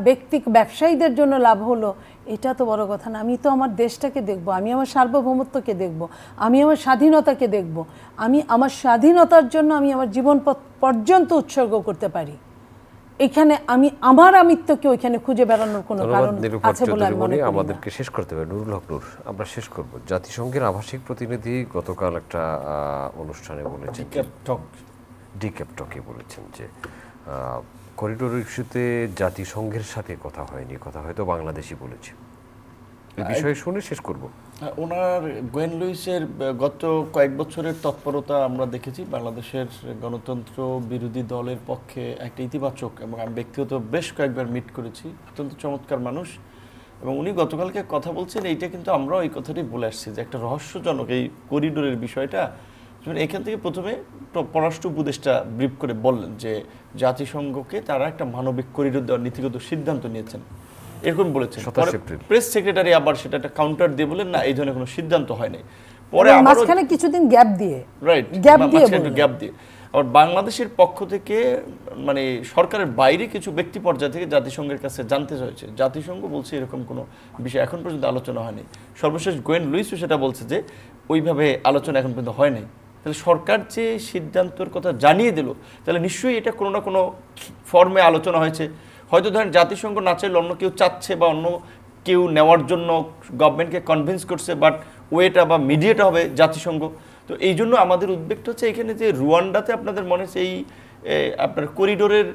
ব্যবসায়ীদের জন্য লাভ হলো, এটা তো বড় কথা না। আমি তো আমার দেশটাকে দেখব, আমি আমার সার্বভৌমত্বকে দেখব, আমি আমার স্বাধীনতাকে দেখব। আমি আমার স্বাধীনতার জন্য আমি আমার জীবন পর্যন্ত উৎসর্গ করতে পারি। এখানে আমি আমার আমিত্বকে ওইখানে খুঁজে বেড়ানোর কোনো কারণ আছে বলে আমি মনে করি না। আমাদেরকে শেষ করতে হবে। নুরুল হক নূর, আমরা শেষ করব। জাতিসংঘের আবাসিক প্রতিনিধি গতকাল একটা অনুষ্ঠানে বলেছেন, ডিক্যাপটকে বলেছেন যে করিডোর ইস্যুতে জাতিসংঘের সাথে কথা হয়নি, কথা হয়তো বাংলাদেশই বলেছে। এই বিষয়ে শুনে শেষ করব। ওনার গোয়েন লুইসের গত কয়েক বছরের তৎপরতা আমরা দেখেছি বাংলাদেশের গণতন্ত্র বিরোধী দলের পক্ষে একটা ইতিবাচক, এবং আমি ব্যক্তিগত বেশ কয়েকবার মিট করেছি, অত্যন্ত চমৎকার মানুষ। এবং উনি গতকালকে কথা বলছেন, এইটা কিন্তু আমরাও এই কথাটি বলে আসছি যে একটা রহস্যজনক এই করিডোরের বিষয়টা। এখান থেকে প্রথমে পররাষ্ট্র উপদেষ্টা ব্রিফ করে বললেন যে জাতিসংঘকে তারা একটা মানবিক করিডোর দেওয়ার নীতিগত সিদ্ধান্ত নিয়েছেন, এরকম বলেছেন। প্রেস সেক্রেটারি আবার সেটা একটা কাউন্টার দিয়ে বলেন না, এই ধরনের কোনো সিদ্ধান্ত হয় নাই। পরে মাঝখানে কিছুদিন গ্যাপ দিয়ে, রাইট, গ্যাপ দিয়ে আবার বাংলাদেশের পক্ষ থেকে মানে সরকারের বাইরে কিছু ব্যক্তি পর্যায় থেকে জাতিসংঘের কাছে জানতে চাইছে, জাতিসংঘ বলছে এরকম কোনো বিষয় এখন পর্যন্ত আলোচনা হয়নি। সর্বশেষ গোয়েন লুইসও সেটা বলছে যে ওইভাবে আলোচনা এখন পর্যন্ত হয় নাই। তাহলে সরকার যে সিদ্ধান্তের কথা জানিয়ে দিল, তাহলে নিশ্চয়ই এটা কোনো না কোনো ফর্মে আলোচনা হয়েছে। হয়তো ধরেন জাতিসংঘ না চাইলে অন্য কেউ চাচ্ছে বা অন্য কেউ নেওয়ার জন্য গভর্নমেন্টকে কনভিন্স করছে, বাট ওয়েটা বা মিডিয়াটা হবে জাতিসংঘ। তো এই জন্য আমাদের উদ্বেগটা হচ্ছে এখানে যে রুয়ান্ডাতে আপনাদের মনে সেই আপনার করিডোরের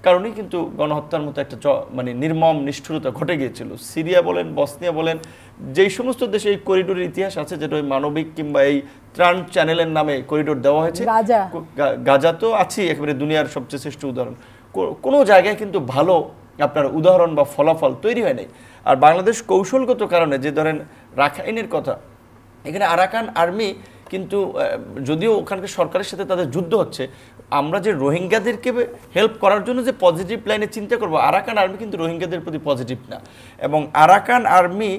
কারণেই কিন্তু গণহত্যার মতো একটা মানে নির্মম নিষ্ঠুরতা ঘটে গিয়েছিল। সিরিয়া বলেন, বসনিয়া বলেন, যেই সমস্ত দেশে এই করিডোরের ইতিহাস আছে, যেটা ওই মানবিক কিংবা এই ত্রাণ চ্যানেলের নামে করিডোর দেওয়া হয়েছে। গাজা তো আছেই, একেবারে দুনিয়ার সবচেয়ে শ্রেষ্ঠ উদাহরণ। কোনো জায়গায় কিন্তু ভালো আপনার উদাহরণ বা ফলাফল তৈরি হয় নাই। আর বাংলাদেশ কৌশলগত কারণে, যে ধরেন রাখাইনের কথা, এখানে আরাকান আর্মি কিন্তু যদিও ওখানকার সরকারের সাথে তাদের যুদ্ধ হচ্ছে, আমরা যে রোহিঙ্গাদেরকে হেল্প করার জন্য যে পজিটিভ লাইনে চিন্তা করবো, আরাকান আর্মি কিন্তু রোহিঙ্গাদের প্রতি পজিটিভ না। এবং আরাকান আর্মি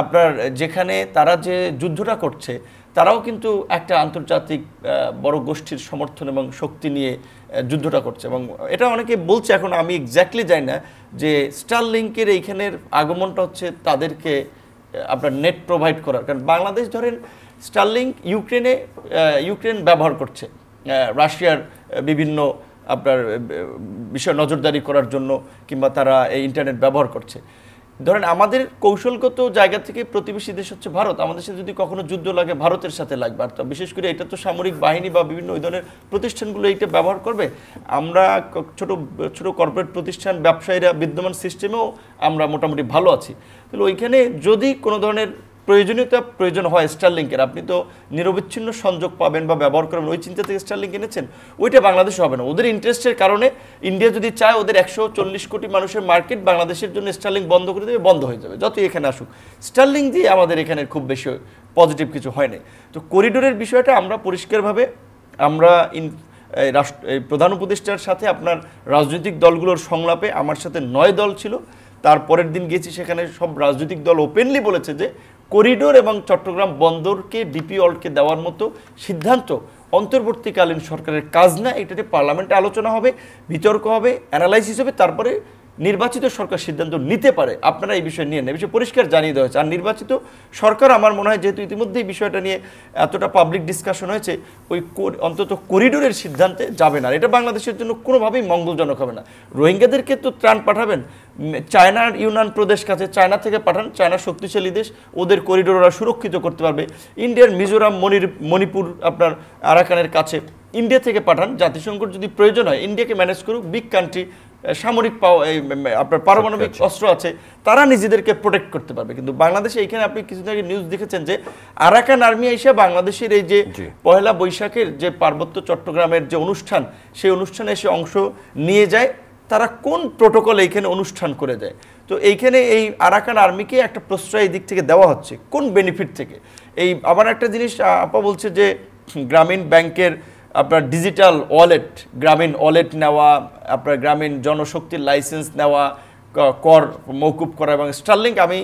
আপনার যেখানে তারা যে যুদ্ধটা করছে, তারাও কিন্তু একটা আন্তর্জাতিক বড় গোষ্ঠীর সমর্থন এবং শক্তি নিয়ে যুদ্ধটা করছে। এবং এটা অনেকে বলছে, এখন আমি এক্স্যাক্টলি জানি না, যে স্টারলিংকের এইখানের আগমনটা হচ্ছে তাদেরকে আপনার নেট প্রোভাইড করার। কারণ বাংলাদেশ ধরেন স্টারলিংক ইউক্রেন ব্যবহার করছে রাশিয়ার বিভিন্ন আপনার বিষয় নজরদারি করার জন্য, কিংবা তারা এই ইন্টারনেট ব্যবহার করছে। ধরেন আমাদের কৌশলগত জায়গা থেকে প্রতিবেশী দেশ হচ্ছে ভারত, আমাদের সাথে যদি কখনো যুদ্ধ লাগে ভারতের সাথে লাগবে। আর বিশেষ করে এটা তো সামরিক বাহিনী বা বিভিন্ন ওই ধরনের প্রতিষ্ঠানগুলো এইটা ব্যবহার করবে। আমরা ছোট ছোট কর্পোরেট প্রতিষ্ঠান, ব্যবসায়ীরা বিদ্যমান সিস্টেমেও আমরা মোটামুটি ভালো আছি। তাহলে ওইখানে যদি কোনো ধরনের প্রয়োজন হয় স্টারলিংকের, আপনি তো নিরবিচ্ছিন্ন সংযোগ পাবেন বা ব্যবহার করবেন, ওই চিন্তা থেকে স্টারলিংক এনেছেন, ওইটা বাংলাদেশে হবে না। ওদের ইন্টারেস্টের কারণে ইন্ডিয়া যদি চায় ওদের 140 কোটি মানুষের মার্কেট বাংলাদেশের জন্য স্টারলিংক বন্ধ করে দেবে, বন্ধ হয়ে যাবে যতই এখানে আসুক। স্টারলিংক দিয়ে আমাদের এখানে খুব বেশি পজিটিভ কিছু হয় নাই। তো করিডোরের বিষয়টা আমরা পরিষ্কারভাবে আমরা প্রধান উপদেষ্টার সাথে আপনার রাজনৈতিক দলগুলোর সংলাপে আমার সাথে 9 দল ছিল, তারপরের দিন গিয়েছি, সেখানে সব রাজনৈতিক দল ওপেনলি বলেছে যে করিডোর এবং চট্টগ্রাম বন্দরকে ডিপি ওয়ার্ল্ডকে দেওয়ার মতো সিদ্ধান্ত অন্তর্বর্তীকালীন সরকারের কাজ না, এটাতে পার্লামেন্টে আলোচনা হবে, বিতর্ক হবে, অ্যানালাইসিস হবে, তারপরে নির্বাচিত সরকার সিদ্ধান্ত নিতে পারে। আপনারা এই বিষয়ে নিয়ে নেন, এই বিষয়ে পরিষ্কার জানিয়ে দেওয়া হয়েছে। আর নির্বাচিত সরকার আমার মনে হয় যেহেতু ইতিমধ্যেই বিষয়টা নিয়ে এতটা পাবলিক ডিসকাশন হয়েছে, ওই অন্তত করিডোরের সিদ্ধান্তে যাবে না। এটা বাংলাদেশের জন্য কোনোভাবেই মঙ্গলজনক হবে না। রোহিঙ্গাদেরকে তো ত্রাণ পাঠাবেন, চায়নার ইউনান প্রদেশ কাছে, চায়না থেকে পাঠান, চায়না শক্তিশালী দেশ, ওদের করিডোর ওরা সুরক্ষিত করতে পারবে। ইন্ডিয়ার মিজোরাম, মণিপুর, আপনার আরাকানের কাছে ইন্ডিয়া থেকে পাঠান, জাতিসংঘ যদি প্রয়োজন হয় ইন্ডিয়াকে ম্যানেজ করুক, বিগ কান্ট্রি, সামরিক আপনার পারমাণবিক অস্ত্র আছে, তারা নিজেদেরকে প্রোটেক্ট করতে পারবে। কিন্তু বাংলাদেশে এইখানে আপনি কিছুদিন আগে নিউজ দেখেছেন যে আরাকান আর্মি এসে বাংলাদেশের এই যে পহেলা বৈশাখের যে পার্বত্য চট্টগ্রামের যে অনুষ্ঠান, সেই অনুষ্ঠানে এসে অংশ নিয়ে যায়। তারা কোন প্রোটোকল এইখানে অনুষ্ঠান করে দেয়? তো এইখানে এই আরাকান আর্মিকে একটা প্রশ্রয় এই দিক থেকে দেওয়া হচ্ছে কোন বেনিফিট থেকে? এই আবার একটা জিনিস আপা বলছে যে গ্রামীণ ব্যাংকের আপনার ডিজিটাল ওয়ালেট, গ্রামীণ ওয়ালেট নেওয়া, আপনার গ্রামীণ জনশক্তির লাইসেন্স নেওয়া, কর মওকুফ করা এবং স্টারলিংক, আমি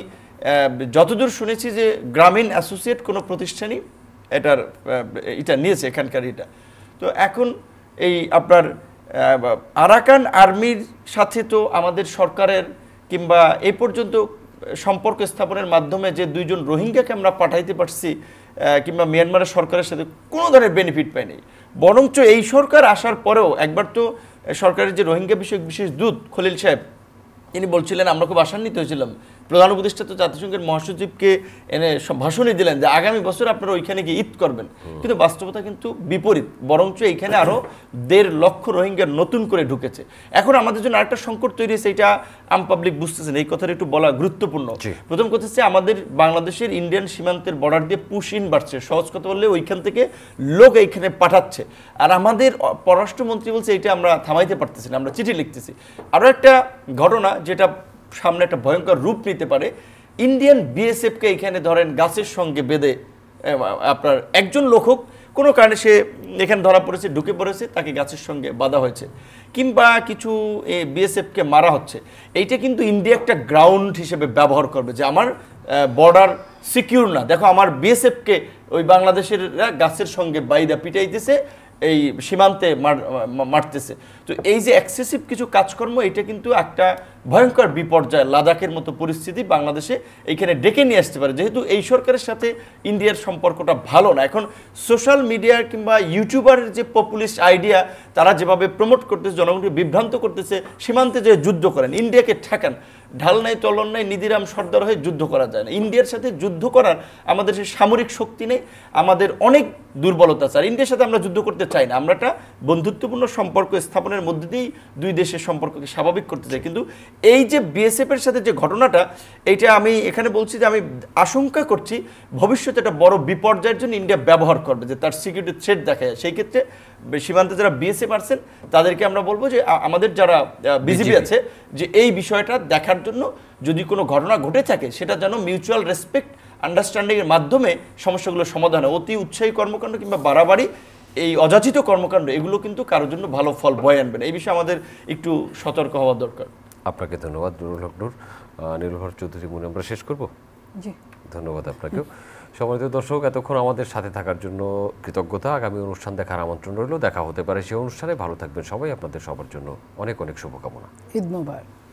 যতদূর শুনেছি যে গ্রামীণ অ্যাসোসিয়েট কোনো প্রতিষ্ঠানই এটা নিয়েছে এখানকার এটা। তো এখন এই আপনার আরাকান আর্মির সাথে তো আমাদের সরকারের কিংবা এই পর্যন্ত সম্পর্ক স্থাপনের মাধ্যমে যে 2 জন রোহিঙ্গাকে আমরা পাঠাইতে পারছি, কিংবা মিয়ানমারের সরকারের সাথে কোনো ধরনের বেনিফিট পাইনি। বরঞ্চ এই সরকার আসার পরেও একবার তো সরকারের যে রোহিঙ্গা বিষয়ক বিশেষ দূত খলিল সাহেব, তিনি বলছিলেন, আমরা খুব আশান্বিত হয়েছিলাম, প্রধান উপদেষ্টা তো জাতিসংঘের মহাসচিবকে এনে ভাষণই দিলেন যে আগামী বছর আপনারা ওইখানে গিয়ে ঈদ করবেন। কিন্তু বাস্তবতা কিন্তু বিপরীত, বরঞ্চ এইখানে আরও 1.5 লক্ষ রোহিঙ্গা নতুন করে ঢুকেছে। এখন আমাদের জন্য আরেকটা সংকট তৈরি হয়েছে, এটা আম পাবলিক বুঝতেছেন, এই কথাটা একটু বলা গুরুত্বপূর্ণ। প্রথম কথা হচ্ছে আমাদের বাংলাদেশের ইন্ডিয়ান সীমান্তের বর্ডার দিয়ে পুশ ইন বাড়ছে, সহজ কথা বললে ওইখান থেকে লোক এইখানে পাঠাচ্ছে। আর আমাদের পররাষ্ট্রমন্ত্রী বলছে এইটা আমরা থামাইতে পারতেছি না, আমরা চিঠি লিখতেছি। আরও একটা ঘটনা যেটা সামনে একটা ভয়ঙ্কর রূপ নিতে পারে, ইন্ডিয়ান বিএসএফকে এখানে ধরেন গাছের সঙ্গে বেঁধে, আপনার একজন লোক হোক, কোনো কারণে সে এখানে ধরা পড়েছে, ঢুকে পড়েছে, তাকে গাছের সঙ্গে বাঁধা হয়েছে, কিংবা কিছু বিএসএফকে মারা হচ্ছে। এইটা কিন্তু ইন্ডিয়া একটা গ্রাউন্ড হিসেবে ব্যবহার করবে যে আমার বর্ডার সিকিউর না, দেখো আমার বিএসএফকে ওই বাংলাদেশের গাছের সঙ্গে বাইদা পিটাইতেছে, এই সীমান্তে মারতেছে। তো এই যে এক্সেসিভ কিছু কাজকর্ম, এটা কিন্তু একটা ভয়ঙ্কর বিপর্যয়, লাদাখের মতো পরিস্থিতি বাংলাদেশে এইখানে ডেকে নিয়ে আসতে পারে, যেহেতু এই সরকারের সাথে ইন্ডিয়ার সম্পর্কটা ভালো না। এখন সোশ্যাল মিডিয়ার কিংবা ইউটিউবারের যে পপুলিস্ট আইডিয়া, তারা যেভাবে প্রমোট করতেছে, জনগণকে বিভ্রান্ত করতেছে, সীমান্তে যে যুদ্ধ করেন, ইন্ডিয়াকে ঠেকান, ঢাল নাই তলন নাই, নিধিরাম সর্দার হয়ে যুদ্ধ করা যায় না। ইন্ডিয়ার সাথে যুদ্ধ করার আমাদের সে সামরিক শক্তি নেই, আমাদের অনেক দুর্বলতা আছে। আর ইন্ডিয়ার সাথে আমরা যুদ্ধ করতে চাই না, আমরা একটা বন্ধুত্বপূর্ণ সম্পর্ক স্থাপনের মধ্যে দিয়েই 2 দেশের সম্পর্ককে স্বাভাবিক করতে চাই। কিন্তু এই যে বিএসএফের সাথে যে ঘটনাটা, এইটা আমি এখানে বলছি যে আমি আশঙ্কা করছি ভবিষ্যতে একটা বড় বিপর্যয়ের জন্য ইন্ডিয়া ব্যবহার করবে, যে তার সিকিউরিটি থ্রেট দেখা যায়। সেই ক্ষেত্রে সীমান্তে যারা বিএসএফ আছেন তাদেরকে আমরা বলবো যে আমাদের যারা বিজিবি আছে, যে এই বিষয়টা দেখার জন্য যদি কোনো ঘটনা ঘটে থাকে সেটা যেন মিউচুয়াল রেসপেক্ট, আন্ডারস্ট্যান্ডিংয়ের মাধ্যমে সমস্যাগুলোর সমাধান হয়। অতি উৎসাহী কর্মকাণ্ড কিংবা বাড়াবাড়ি, এই অযাচিত কর্মকাণ্ড, এগুলো কিন্তু কারোর জন্য ভালো ফল বয়ে আনবে না। এই বিষয়ে আমাদের একটু সতর্ক হওয়া দরকার। আপনাকে ধন্যবাদ নুরুল হক নূর। নীলুফার চৌধুরী মুনি, আমরা শেষ করব। জি, ধন্যবাদ আপনাকেও। সম্মানিত দর্শক, এতক্ষণ আমাদের সাথে থাকার জন্য কৃতজ্ঞতা। আগামী অনুষ্ঠান দেখার আমন্ত্রণ রইল, দেখা হতে পারে সেই অনুষ্ঠানে। ভালো থাকবেন সবাই, আপনাদের সবার জন্য অনেক অনেক শুভকামনা। ঈদ মোবারক।